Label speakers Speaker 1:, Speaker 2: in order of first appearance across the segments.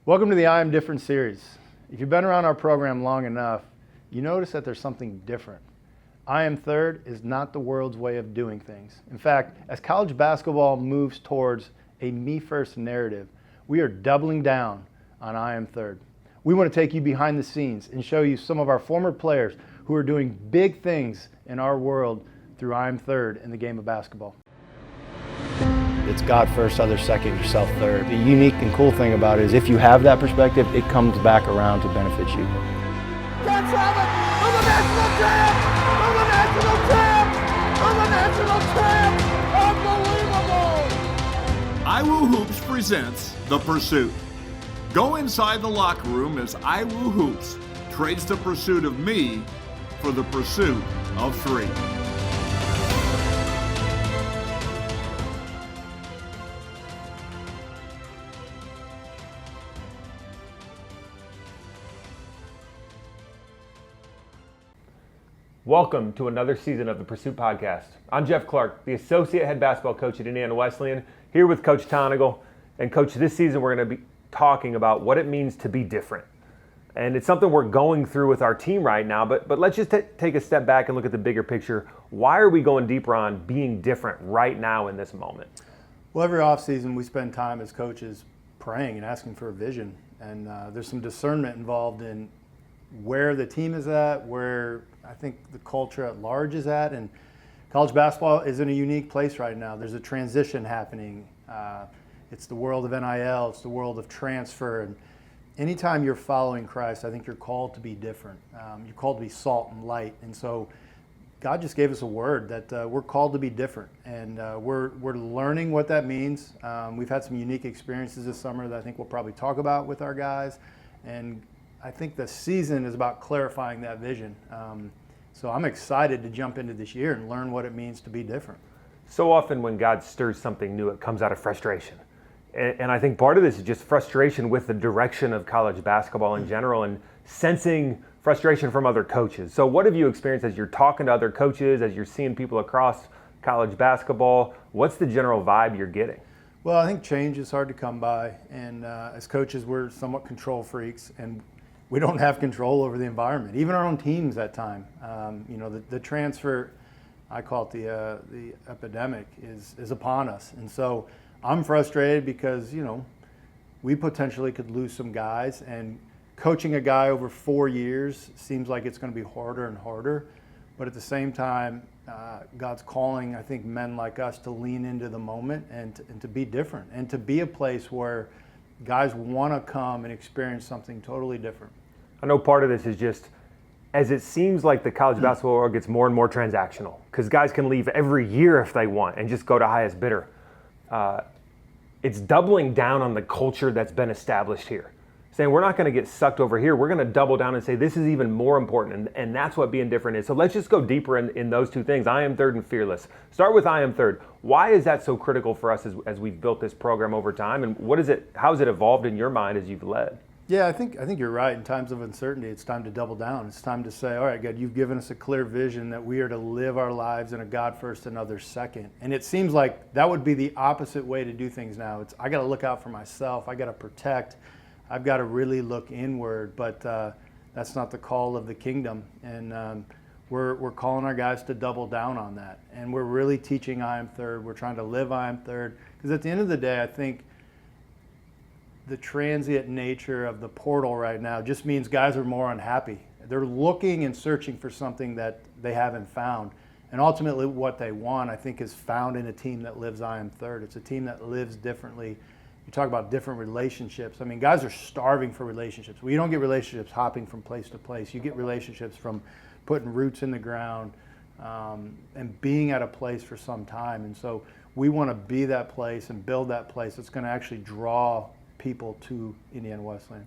Speaker 1: Welcome to the I Am Different series. If you've been around our program long enough, you notice that there's something different. I Am Third is not the world's way of doing things. In fact, as college basketball moves towards a me first narrative, we are doubling down on I Am Third. We want to take you behind the scenes and show you some of our former players who are doing big things in our world through I Am Third in the game of basketball. It's God first, others second, yourself third. The unique and cool thing about it is if you have that perspective, it comes back around to benefit you.
Speaker 2: Let's have it for the national champ! For the national champ! For the national champ! Unbelievable!
Speaker 3: IWU Hoops presents The Pursuit. Go inside the locker room as IWU Hoops trades the pursuit of me for the pursuit of three.
Speaker 4: Welcome to another season of the Pursuit Podcast. I'm Jeff Clark, the Associate Head Basketball Coach at Indiana Wesleyan, here with Coach Tonagel. And Coach, this season we're going to be talking about what it means to be different. And it's something we're going through with our team right now, but let's just take a step back and look at the bigger picture. Why are we going deeper on being different right now in this moment?
Speaker 1: Well, every offseason we spend time as coaches praying and asking for a vision. And there's some discernment involved in where the team is at, where I think the culture at large is at, and college basketball is in a unique place right now. There's a transition happening. It's the world of NIL, it's the world of transfer, and anytime you're following Christ, I think you're called to be different. You're called to be salt and light, and so God just gave us a word that we're called to be different, and we're learning what that means. We've had some unique experiences this summer that I think we'll probably talk about with our guys, and I think the season is about clarifying that vision. So I'm excited to jump into this year and learn what it means to be different.
Speaker 4: So often when God stirs something new, it comes out of frustration. And I think part of this is just frustration with the direction of college basketball in general and sensing frustration from other coaches. So what have you experienced as you're talking to other coaches, as you're seeing people across college basketball? What's the general vibe you're getting?
Speaker 1: Well, I think change is hard to come by. And as coaches, we're somewhat control freaks. And we don't have control over the environment, even our own teams at time. The transfer, I call it the epidemic, is upon us. And so I'm frustrated because, we potentially could lose some guys, and coaching a guy over 4 years seems like it's going to be harder and harder. But at the same time, God's calling, I think, men like us to lean into the moment and to be different and to be a place where guys want to come and experience something totally different.
Speaker 4: I know part of this is just as it seems like the college basketball world gets more and more transactional because guys can leave every year if they want and just go to highest bidder. It's doubling down on the culture that's been established here. Saying we're not going to get sucked over here. We're going to double down and say this is even more important, and that's what being different is. So let's just go deeper in those two things, I Am Third and Fearless. Start with I Am Third. Why is that so critical for us as we've built this program over time, and how has it evolved in your mind as you've led?
Speaker 1: Yeah, I think you're right. In times of uncertainty, it's time to double down. It's time to say, all right, God, you've given us a clear vision that we are to live our lives in a God first and others second. And it seems like that would be the opposite way to do things now. I got to look out for myself. I got to protect. I've got to really look inward. But that's not the call of the kingdom. And we're calling our guys to double down on that. And we're really teaching I Am Third. We're trying to live I Am Third. Because at the end of the day, I think the transient nature of the portal right now just means guys are more unhappy. They're looking and searching for something that they haven't found. And ultimately what they want, I think, is found in a team that lives I Am Third. It's a team that lives differently. You talk about different relationships. I mean, guys are starving for relationships. Well, you don't get relationships hopping from place to place. You get relationships from putting roots in the ground and being at a place for some time. And so we want to be that place and build that place that's going to actually draw people to Indiana Wesleyan.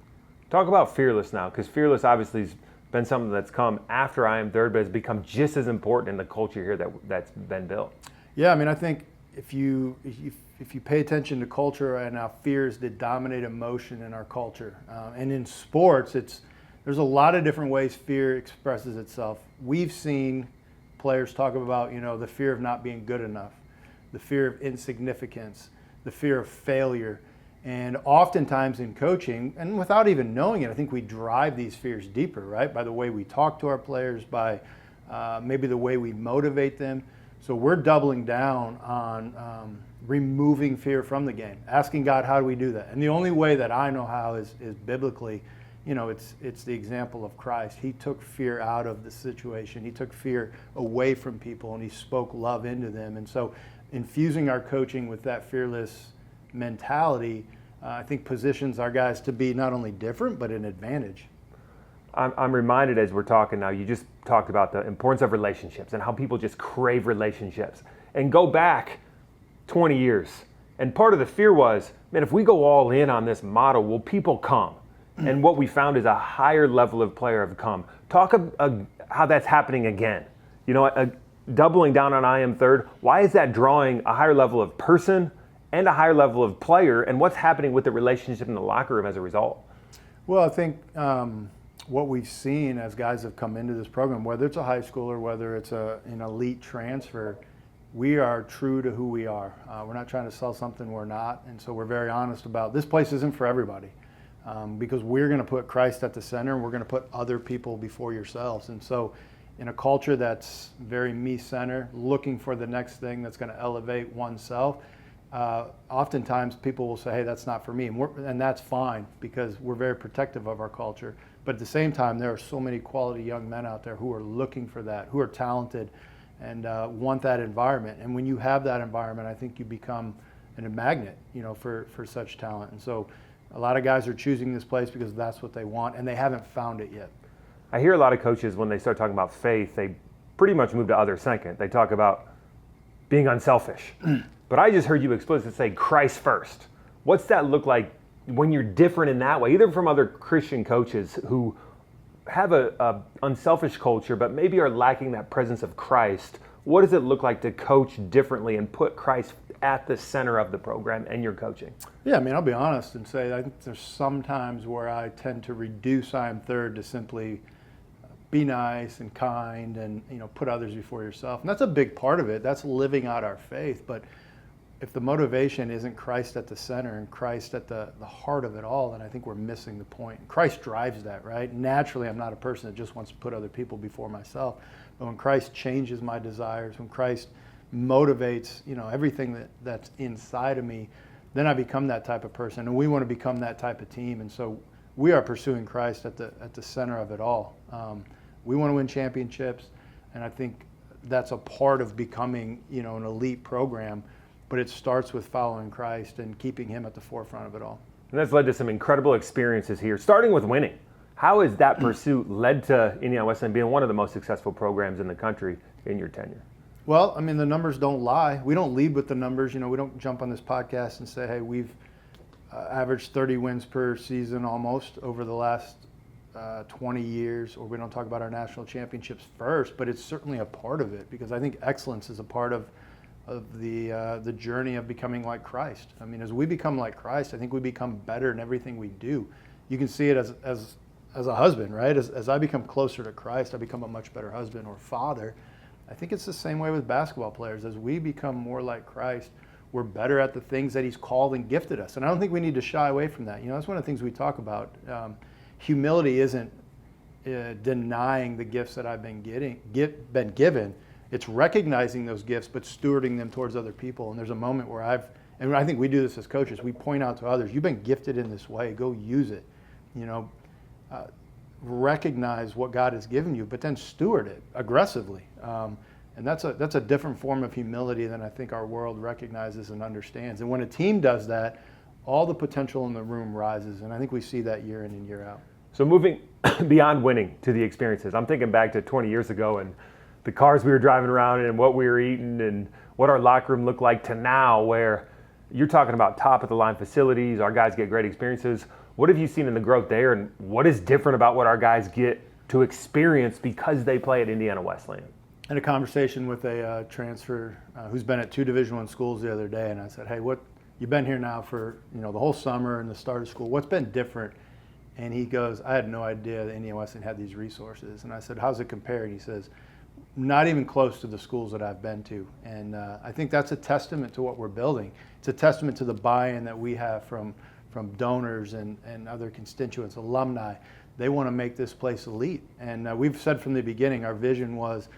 Speaker 4: Talk about Fearless now, because Fearless obviously has been something that's come after I Am Third, but has become just as important in the culture here that's been built.
Speaker 1: Yeah, I mean, I think if you pay attention to culture right now, fear is the dominant emotion in our culture. And in sports, there's a lot of different ways fear expresses itself. We've seen players talk about, the fear of not being good enough, the fear of insignificance, the fear of failure. And oftentimes in coaching, and without even knowing it, I think we drive these fears deeper, right? By the way we talk to our players, by maybe the way we motivate them. So we're doubling down on removing fear from the game, asking God, how do we do that? And the only way that I know how is biblically. It's the example of Christ. He took fear out of the situation. He took fear away from people, and he spoke love into them. And so infusing our coaching with that fearless mentality, I think positions our guys to be not only different, but an advantage.
Speaker 4: I'm reminded as we're talking now, you just talked about the importance of relationships and how people just crave relationships. And go back 20 years. And part of the fear was, man, if we go all in on this model, will people come? And what we found is a higher level of player have come. Talk how that's happening again. Doubling down on I am third. Why is that drawing a higher level of person and a higher level of player? And what's happening with the relationship in the locker room as a result?
Speaker 1: Well, I think what we've seen as guys have come into this program, whether it's a high school or whether it's an elite transfer, we are true to who we are. We're not trying to sell something we're not. And so we're very honest about this place isn't for everybody. Because we're going to put Christ at the center, and we're going to put other people before yourselves. And so in a culture that's very me-centered, looking for the next thing that's going to elevate oneself, oftentimes people will say, hey, that's not for me. And that's fine, because we're very protective of our culture. But at the same time, there are so many quality young men out there who are looking for that, who are talented and want that environment. And when you have that environment, I think you become a magnet, for such talent. And so a lot of guys are choosing this place because that's what they want, and they haven't found it yet.
Speaker 4: I hear a lot of coaches, when they start talking about faith, they pretty much move to other second. They talk about being unselfish. But I just heard you explicitly say Christ first. What's that look like when you're different in that way, either from other Christian coaches who have a unselfish culture, but maybe are lacking that presence of Christ? What does it look like to coach differently and put Christ at the center of the program and your coaching?
Speaker 1: Yeah, I'll be honest and say I think there's some times where I tend to reduce I am third to simply be nice and kind and put others before yourself. And that's a big part of it. That's living out our faith. But if the motivation isn't Christ at the center and Christ at the heart of it all, then I think we're missing the point. Christ drives that, right? Naturally, I'm not a person that just wants to put other people before myself. But when Christ changes my desires, when Christ motivates, everything that's inside of me, then I become that type of person. And we want to become that type of team. And so we are pursuing Christ at the center of it all. We want to win championships, and I think that's a part of becoming, an elite program. But it starts with following Christ and keeping him at the forefront of it all.
Speaker 4: And that's led to some incredible experiences here, starting with winning. How has that pursuit led to Indiana Wesleyan being one of the most successful programs in the country in your tenure?
Speaker 1: Well, the numbers don't lie. We don't lead with the numbers. We don't jump on this podcast and say, hey, we've averaged 30 wins per season almost over the last 20 years, or we don't talk about our national championships first, but it's certainly a part of it, because I think excellence is a part of the journey of becoming like Christ. As we become like Christ, I think we become better in everything we do. You can see it as a husband, right? As I become closer to Christ, I become a much better husband or father. I think it's the same way with basketball players. As we become more like Christ, we're better at the things that he's called and gifted us. And I don't think we need to shy away from that. That's one of the things we talk about. Humility isn't denying the gifts that I've been given. It's recognizing those gifts, but stewarding them towards other people. And there's a moment where and I think we do this as coaches, we point out to others, you've been gifted in this way, go use it. Recognize what God has given you, but then steward it aggressively. And that's a different form of humility than I think our world recognizes and understands. And when a team does that, all the potential in the room rises. And I think we see that year in and year out.
Speaker 4: So moving beyond winning to the experiences, I'm thinking back to 20 years ago and the cars we were driving around in and what we were eating and what our locker room looked like, to now where you're talking about top of the line facilities, our guys get great experiences. What have you seen in the growth there, and what is different about what our guys get to experience because they play at Indiana Wesleyan?
Speaker 1: I had a conversation with a transfer who's been at 2 Division I schools the other day, and I said, hey, you've been here now for the whole summer and the start of school. What's been different? And he goes, I had no idea that Indiana Wesleyan had these resources. And I said, how's it compare? And he says, not even close to the schools that I've been to. And I think that's a testament to what we're building. It's a testament to the buy-in that we have from from donors and other constituents, alumni. They want to make this place elite. And we've said from the beginning, our vision was,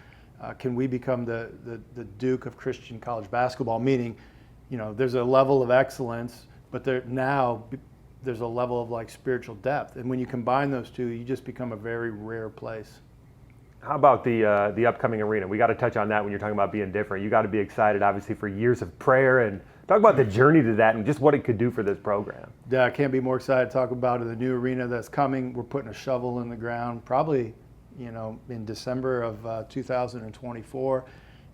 Speaker 1: can we become the Duke of Christian college basketball? Meaning, there's a level of excellence, but there's a level of like spiritual depth. And when you combine those two, you just become a very rare place.
Speaker 4: How about the upcoming arena? We got to touch on that when you're talking about being different. You got to be excited, obviously, for years of prayer, and talk about the journey to that and just what it could do for this program.
Speaker 1: Yeah, I can't be more excited to talk about the new arena that's coming. We're putting a shovel in the ground probably, in December of 2024.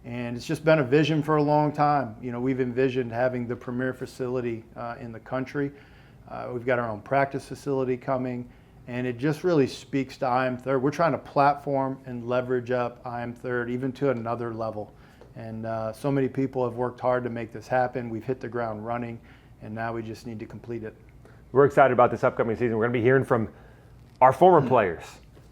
Speaker 1: And it's just been a vision for a long time. We've envisioned having the premier facility in the country. We've got our own practice facility coming. And it just really speaks to I Am Third. We're trying to platform and leverage up I Am Third even to another level. And so many people have worked hard to make this happen. We've hit the ground running, and now we just need to complete it.
Speaker 4: We're excited about this upcoming season. We're going to be hearing from our former players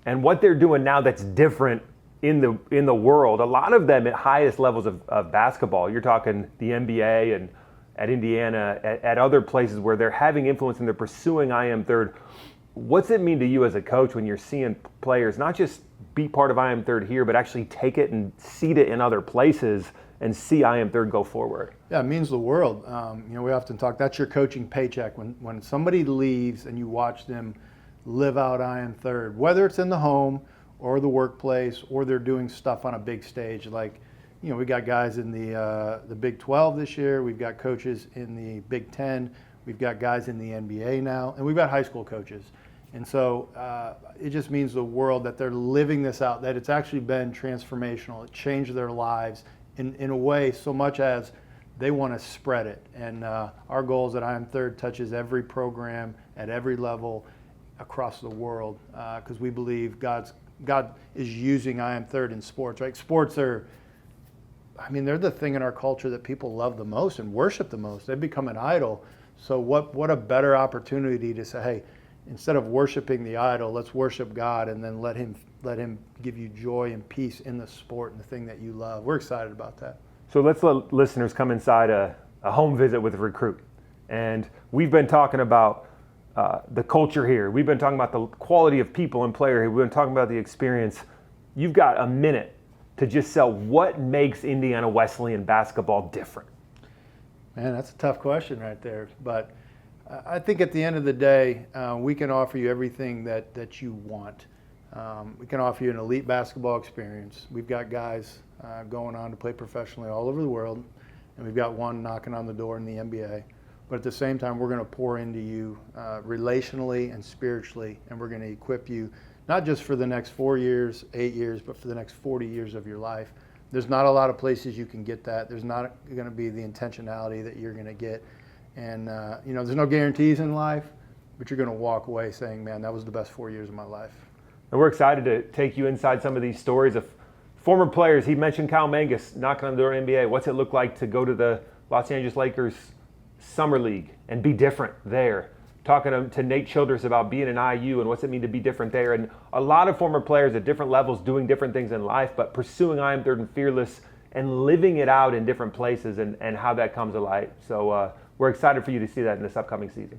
Speaker 4: and what they're doing now that's different in the world. A lot of them at highest levels of basketball. You're talking the NBA and at Indiana, at other places where they're having influence and they're pursuing I Am Third. What's it mean to you as a coach when you're seeing players not just be part of I Am Third here, but actually take it and seed it in other places and see I Am Third go forward?
Speaker 1: Yeah, it means the world. We often talk, that's your coaching paycheck. When somebody leaves and you watch them live out I Am Third, whether it's in the home or the workplace or they're doing stuff on a big stage. Like, we got guys in the Big 12 this year. We've got coaches in the Big 10. We've got guys in the NBA now, and we've got high school coaches. And so it just means the world that they're living this out, that it's actually been transformational. It changed their lives in a way so much as they want to spread it. And our goal is that I Am Third touches every program at every level across the world because we believe God is using I Am Third in sports, right? Sports they're the thing in our culture that people love the most and worship the most. They've become an idol. So what a better opportunity to say, hey, instead of worshiping the idol, let's worship God and then let him give you joy and peace in the sport and the thing that you love. We're excited about that.
Speaker 4: So let's let listeners come inside a home visit with a recruit. And we've been talking about the culture here. We've been talking about the quality of people and player here. We've been talking about the experience. You've got a minute to just sell what makes Indiana Wesleyan basketball different.
Speaker 1: Man, that's a tough question right there. But I think at the end of the day, we can offer you everything that you want. We can offer you an elite basketball experience. We've got guys going on to play professionally all over the world, and we've got one knocking on the door in the NBA. But at the same time, we're going to pour into you relationally and spiritually, and we're going to equip you not just for the next 4 years, 8 years, but for the next 40 years of your life. There's not a lot of places you can get that. There's not going to be the intentionality that you're going to get. And, there's no guarantees in life, but you're going to walk away saying, man, that was the best 4 years of my life.
Speaker 4: And we're excited to take you inside some of these stories of former players. He mentioned Kyle Mangus knocking on the door in the NBA. What's it look like to go to the Los Angeles Lakers Summer League and be different there? Talking to Nate Childress about being an IU and what's it mean to be different there. And a lot of former players at different levels doing different things in life, but pursuing I Am Third and fearless and living it out in different places and how that comes to light. So we're excited for you to see that in this upcoming season.